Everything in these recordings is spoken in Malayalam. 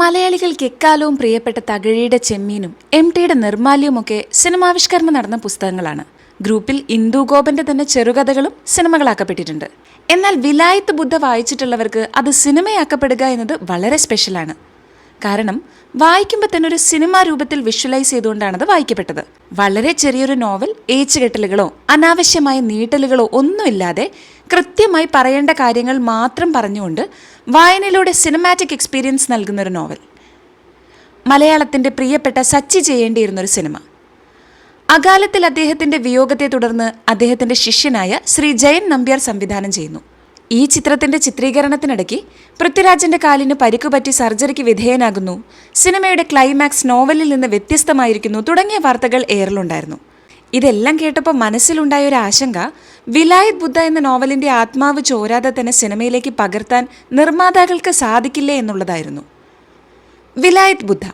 മലയാളികൾക്ക് എക്കാലവും പ്രിയപ്പെട്ട തകഴിയുടെ ചെമ്മീനും MTയുടെ നിർമാല്യവുമൊക്കെ സിനിമാവിഷ്കരണം നടന്ന പുസ്തകങ്ങളാണ്. ഗ്രൂപ്പിൽ ഇന്ദു ഗോപന്റെ തന്നെ ചെറുകഥകളും സിനിമകളാക്കപ്പെട്ടിട്ടുണ്ട്. എന്നാൽ വിലായത്ത് ബുദ്ധ വായിച്ചിട്ടുള്ളവർക്ക് അത് സിനിമയാക്കപ്പെടുക എന്നത് വളരെ സ്പെഷ്യലാണ്. കാരണം വായിക്കുമ്പോൾ തന്നെ ഒരു സിനിമാ രൂപത്തിൽ വിഷ്വലൈസ് ചെയ്തുകൊണ്ടാണത് വായിക്കപ്പെട്ടത്. വളരെ ചെറിയൊരു നോവൽ, ഏച്ചുകെട്ടലുകളോ അനാവശ്യമായ നീട്ടലുകളോ ഒന്നുമില്ലാതെ കൃത്യമായി പറയേണ്ട കാര്യങ്ങൾ മാത്രം പറഞ്ഞുകൊണ്ട് വായനയിലൂടെ സിനിമാറ്റിക് എക്സ്പീരിയൻസ് നൽകുന്നൊരു നോവൽ. മലയാളത്തിൻ്റെ പ്രിയപ്പെട്ട സച്ചി ചെയ്യേണ്ടിയിരുന്നൊരു സിനിമ. അകാലത്തിൽ അദ്ദേഹത്തിൻ്റെ വിയോഗത്തെ തുടർന്ന് അദ്ദേഹത്തിൻ്റെ ശിഷ്യനായ ശ്രീ ജയൻ നമ്പ്യാർ സംവിധാനം ചെയ്യുന്നു. ഈ ചിത്രത്തിൻ്റെ ചിത്രീകരണത്തിനിടയ്ക്ക് പൃഥ്വിരാജിൻ്റെ കാലിന് പരിക്കുപറ്റി സർജറിക്ക് വിധേയനാകുന്നു, സിനിമയുടെ ക്ലൈമാക്സ് നോവലിൽ നിന്ന് വ്യത്യസ്തമായിരിക്കുന്നു തുടങ്ങിയ വാർത്തകൾ ഏറെയുണ്ടായിരുന്നു. ഇതെല്ലാം കേട്ടപ്പോൾ മനസ്സിലുണ്ടായ ഒരു ആശങ്ക, വിലായത് ബുദ്ധ എന്ന നോവലിൻ്റെ ആത്മാവ് ചോരാതെ തന്നെ സിനിമയിലേക്ക് പകർത്താൻ നിർമ്മാതാക്കൾക്ക് സാധിക്കില്ലേ എന്നുള്ളതായിരുന്നു. വിലായത് ബുദ്ധ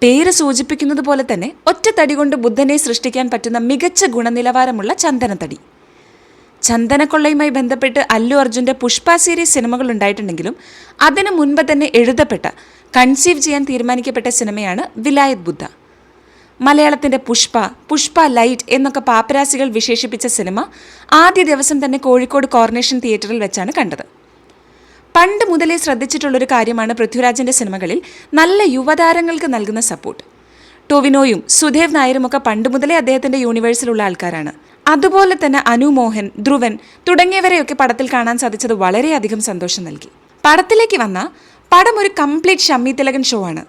പേര് സൂചിപ്പിക്കുന്നത് പോലെ തന്നെ ഒറ്റ തടി കൊണ്ട് ബുദ്ധനെ സൃഷ്ടിക്കാൻ പറ്റുന്ന മികച്ച ഗുണനിലവാരമുള്ള ചന്ദനത്തടി. ചന്ദനക്കൊള്ളയുമായി ബന്ധപ്പെട്ട് അല്ലു അർജുൻ്റെ പുഷ്പ സീരീസ് സിനിമകൾ ഉണ്ടായിട്ടുണ്ടെങ്കിലും അതിനു മുൻപ് തന്നെ എഴുതപ്പെട്ട, കൺസീവ് ചെയ്യാൻ തീരുമാനിക്കപ്പെട്ട സിനിമയാണ് വിലായത് ബുദ്ധ. മലയാളത്തിൻ്റെ പുഷ്പ ലൈറ്റ് എന്നൊക്കെ പാപ്പരാസികൾ വിശേഷിപ്പിച്ച സിനിമ ആദ്യ ദിവസം തന്നെ കോഴിക്കോട് കോർണേഷൻ തിയേറ്ററിൽ വെച്ചാണ് കണ്ടത്. പണ്ട് മുതലേ ശ്രദ്ധിച്ചിട്ടുള്ളൊരു കാര്യമാണ് പൃഥ്വിരാജിൻ്റെ സിനിമകളിൽ നല്ല യുവതാരങ്ങൾക്ക് നൽകുന്ന സപ്പോർട്ട്. ടൊവിനോയും സുധേവ് നായരും ഒക്കെ പണ്ട് മുതലേ അദ്ദേഹത്തിൻ്റെ യൂണിവേഴ്സിലുള്ള ആൾക്കാരാണ്. അതുപോലെ തന്നെ അനു മോഹൻ, ധ്രുവൻ തുടങ്ങിയവരെയൊക്കെ പടത്തിൽ കാണാൻ സാധിച്ചത് വളരെയധികം സന്തോഷം നൽകി. പടത്തിലേക്ക് വന്ന പടം ഒരു കംപ്ലീറ്റ് ഷമ്മി തിലകൻ ഷോ ആണ്.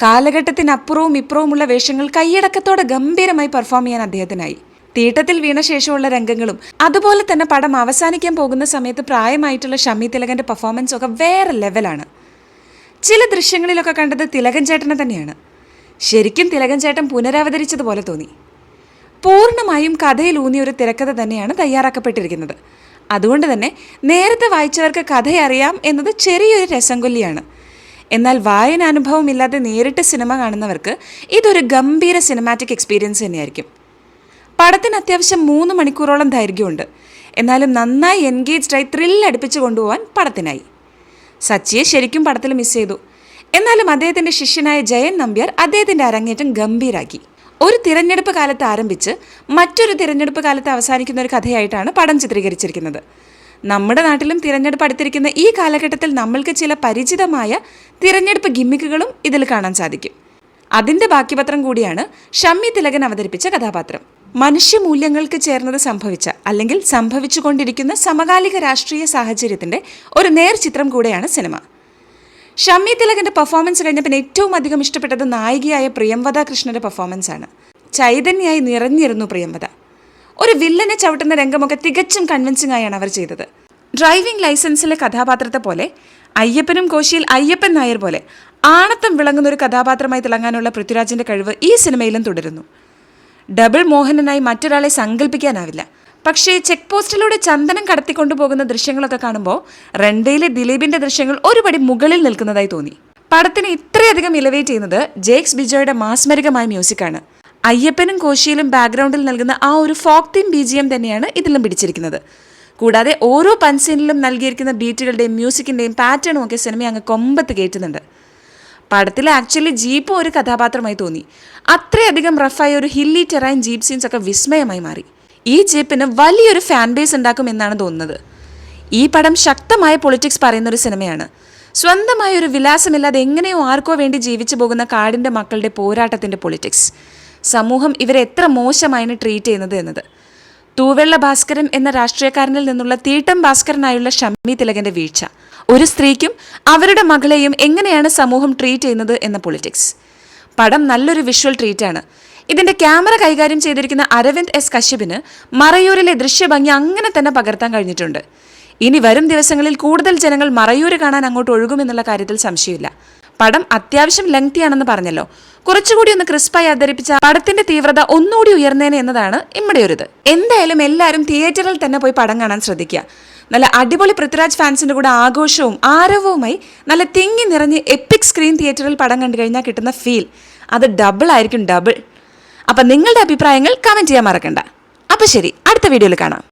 കാലഘട്ടത്തിനപ്പുറവും ഇപ്പുറവുമുള്ള വേഷങ്ങൾ കൈയടക്കത്തോടെ ഗംഭീരമായി പെർഫോം ചെയ്യാൻ അദ്ദേഹത്തിനായി. തീട്ടത്തിൽ വീണ ശേഷമുള്ള രംഗങ്ങളും അതുപോലെ തന്നെ പടം അവസാനിക്കാൻ പോകുന്ന സമയത്ത് പ്രായമായിട്ടുള്ള ഷമ്മി തിലകൻ്റെ പെർഫോമൻസും ഒക്കെ വേറെ ലെവലാണ്. ചില ദൃശ്യങ്ങളിലൊക്കെ കണ്ടത് തിലകൻ ചേട്ടനെ തന്നെയാണ്. ശരിക്കും തിലകൻ ചേട്ടൻ പുനരാവതരിച്ചതുപോലെ തോന്നി. പൂർണ്ണമായും കഥയിലൂന്നിയ ഒരു തിരക്കഥ തന്നെയാണ് തയ്യാറാക്കപ്പെട്ടിരിക്കുന്നത്. അതുകൊണ്ട് തന്നെ നേരത്തെ വായിച്ചവർക്ക് കഥയറിയാം എന്നത് ചെറിയൊരു രസംകൊല്ലിയാണ്. എന്നാൽ വായനാനുഭവം ഇല്ലാതെ നേരിട്ട് സിനിമ കാണുന്നവർക്ക് ഇതൊരു ഗംഭീര സിനിമാറ്റിക് എക്സ്പീരിയൻസ് തന്നെയായിരിക്കും. പടത്തിന് അത്യാവശ്യം 3 മണിക്കൂറോളം ദൈർഘ്യമുണ്ട്. എന്നാലും നന്നായി എൻഗേജ്ഡായി ത്രില്ലടിപ്പിച്ച് കൊണ്ടുപോകാൻ പടത്തിനായി. സച്ചിയെ ശരിക്കും പടത്തിൽ മിസ് ചെയ്തു. എന്നാലും അദ്ദേഹത്തിൻ്റെ ശിഷ്യനായ ജയൻ നമ്പ്യാർ അദ്ദേഹത്തിൻ്റെ അരങ്ങേറ്റം ഗംഭീരാക്കി. ഒരു തിരഞ്ഞെടുപ്പ് കാലത്ത് ആരംഭിച്ച് മറ്റൊരു തിരഞ്ഞെടുപ്പ് കാലത്ത് അവസാനിക്കുന്ന ഒരു കഥയായിട്ടാണ് പടം ചിത്രീകരിച്ചിരിക്കുന്നത്. നമ്മുടെ നാട്ടിലും തിരഞ്ഞെടുപ്പ് അടുത്തിരിക്കുന്ന ഈ കാലഘട്ടത്തിൽ നമ്മൾക്ക് ചില പരിചിതമായ തിരഞ്ഞെടുപ്പ് ഗിമ്മിക്കുകളും ഇതിൽ കാണാൻ സാധിക്കും. അതിൻ്റെ ബാക്കിപത്രം കൂടിയാണ് ഷമ്മി തിലകൻ അവതരിപ്പിച്ച കഥാപാത്രം. മനുഷ്യമൂല്യങ്ങൾക്ക് ചേർന്നത് സംഭവിച്ച അല്ലെങ്കിൽ സംഭവിച്ചുകൊണ്ടിരിക്കുന്ന സമകാലിക രാഷ്ട്രീയ സാഹചര്യത്തിൻ്റെ ഒരു നേർചിത്രം കൂടെയാണ് സിനിമ. ഷമ്മി തിലകൻ്റെ പെർഫോമൻസ് കഴിഞ്ഞപ്പോൾ ഏറ്റവും അധികം ഇഷ്ടപ്പെട്ടത് നായികയായ പ്രിയംവദ കൃഷ്ണൻ്റെ പെർഫോമൻസാണ്. ചൈതന്യമായി നിറഞ്ഞിരുന്നു പ്രിയംവദ. ഒരു വില്ലനെ ചവിട്ടുന്ന രംഗമൊക്കെ തികച്ചും കൺവിൻസിംഗ് ആയാണ് അവർ ചെയ്തത്. ഡ്രൈവിംഗ് ലൈസൻസിലെ കഥാപാത്രത്തെ പോലെ, അയ്യപ്പനും കോശിയിൽ അയ്യപ്പൻ നായർ പോലെ ആണത്തം വിളങ്ങുന്ന ഒരു കഥാപാത്രമായി തിളങ്ങാനുള്ള പൃഥ്വിരാജിൻ്റെ കഴിവ് ഈ സിനിമയിലും തുടരുന്നു. ഡബിൾ മോഹനനായി മറ്റൊരാളെ സങ്കല്പിക്കാനാവില്ല. പക്ഷേ ചെക്ക് പോസ്റ്റിലൂടെ ചന്ദനം കടത്തിക്കൊണ്ടുപോകുന്ന ദൃശ്യങ്ങളൊക്കെ കാണുമ്പോൾ റെൻഡയിലെ ദിലീപിൻ്റെ ദൃശ്യങ്ങൾ ഒരുപടി മുകളിൽ നിൽക്കുന്നതായി തോന്നി. പടത്തിന് ഇത്രയധികം ഇലവേറ്റ് ചെയ്യുന്നത് ജേക്സ് ബിജോയുടെ മാസ്മരികമായ മ്യൂസിക്കാണ്. അയ്യപ്പനും കോശിയിലും ബാക്ക്ഗ്രൗണ്ടിൽ നൽകുന്ന ആ ഒരു ഫോക്ക് തീം BGM തന്നെയാണ് ഇതിലും പിടിച്ചിരിക്കുന്നത്. കൂടാതെ ഓരോ പൻസീനിലും നൽകിയിരിക്കുന്ന ബീറ്റുകളുടെയും മ്യൂസിക്കിൻ്റെയും പാറ്റേണും ഒക്കെ സിനിമ അങ്ങ് കൊമ്പത്ത് കയറ്റുന്നുണ്ട്. പടത്തിൽ ആക്ച്വലി ജീപ്പും ഒരു കഥാപാത്രമായി തോന്നി. അത്രയധികം റഫായ ഒരു ഹില്ലി ടെറൈൻ ജീപ്പ് സീൻസ് ഒക്കെ വിസ്മയമായി മാറി. ഈ ജീപ്പിന് വലിയൊരു ഫാൻ ബേസ് ഉണ്ടാക്കും എന്നാണ് തോന്നുന്നത്. ഈ പടം ശക്തമായ പൊളിറ്റിക്സ് പറയുന്നൊരു സിനിമയാണ്. സ്വന്തമായ ഒരു വിലാസമില്ലാതെ എങ്ങനെയോ ആർക്കോ വേണ്ടി ജീവിച്ചു പോകുന്ന കാടിൻ്റെ മക്കളുടെ പോരാട്ടത്തിൻ്റെ പൊളിറ്റിക്സ്. സമൂഹം ഇവരെ എത്ര മോശമായാണ് ട്രീറ്റ് ചെയ്യുന്നത് എന്നത്. തൂവെള്ള ഭാസ്കരൻ എന്ന രാഷ്ട്രീയക്കാരനിൽ നിന്നുള്ള തീട്ടം ഭാസ്കരനായുള്ള ഷമ്മി തിലകൻ്റെ വീഴ്ച. ഒരു സ്ത്രീക്കും അവരുടെ മകളെയും എങ്ങനെയാണ് സമൂഹം ട്രീറ്റ് ചെയ്യുന്നത് എന്ന പൊളിറ്റിക്സ്. പടം നല്ലൊരു വിഷ്വൽ ട്രീറ്റാണ്. ഇതിൻ്റെ ക്യാമറ കൈകാര്യം ചെയ്തിരിക്കുന്ന അരവിന്ദ് S കശ്യപിന് മറയൂരിലെ ദൃശ്യഭംഗി അങ്ങനെ തന്നെ പകർത്താൻ കഴിഞ്ഞിട്ടുണ്ട്. ഇനി വരും ദിവസങ്ങളിൽ കൂടുതൽ ജനങ്ങൾ മറയൂര് കാണാൻ അങ്ങോട്ട് ഒഴുകുമെന്നുള്ള കാര്യത്തിൽ സംശയമില്ല. പടം അത്യാവശ്യം ലെങ്തിയാണെന്ന് പറഞ്ഞല്ലോ. കുറച്ചുകൂടി ഒന്ന് ക്രിസ്പായി അവതരിപ്പിച്ച പടത്തിന്റെ തീവ്രത ഒന്നുകൂടി ഉയർന്നേനെ എന്നതാണ് നമ്മുടെ ഒരു ഇത്. എന്തായാലും എല്ലാവരും തിയേറ്ററിൽ തന്നെ പോയി പടം കാണാൻ ശ്രദ്ധിക്കുക. നല്ല അടിപൊളി പൃഥ്വിരാജ് ഫാൻസിൻ്റെ കൂടെ ആഘോഷവും ആരവവുമായി നല്ല തിങ്ങി നിറഞ്ഞ് എപ്പിക് സ്ക്രീൻ തിയേറ്ററിൽ പടം കണ്ടു കഴിഞ്ഞാൽ കിട്ടുന്ന ഫീൽ അത് ഡബിൾ ആയിരിക്കും, ഡബിൾ. അപ്പം നിങ്ങളുടെ അഭിപ്രായങ്ങൾ കമൻറ്റ് ചെയ്യാൻ മറക്കണ്ട. അപ്പം ശരി, അടുത്ത വീഡിയോയിൽ കാണാം.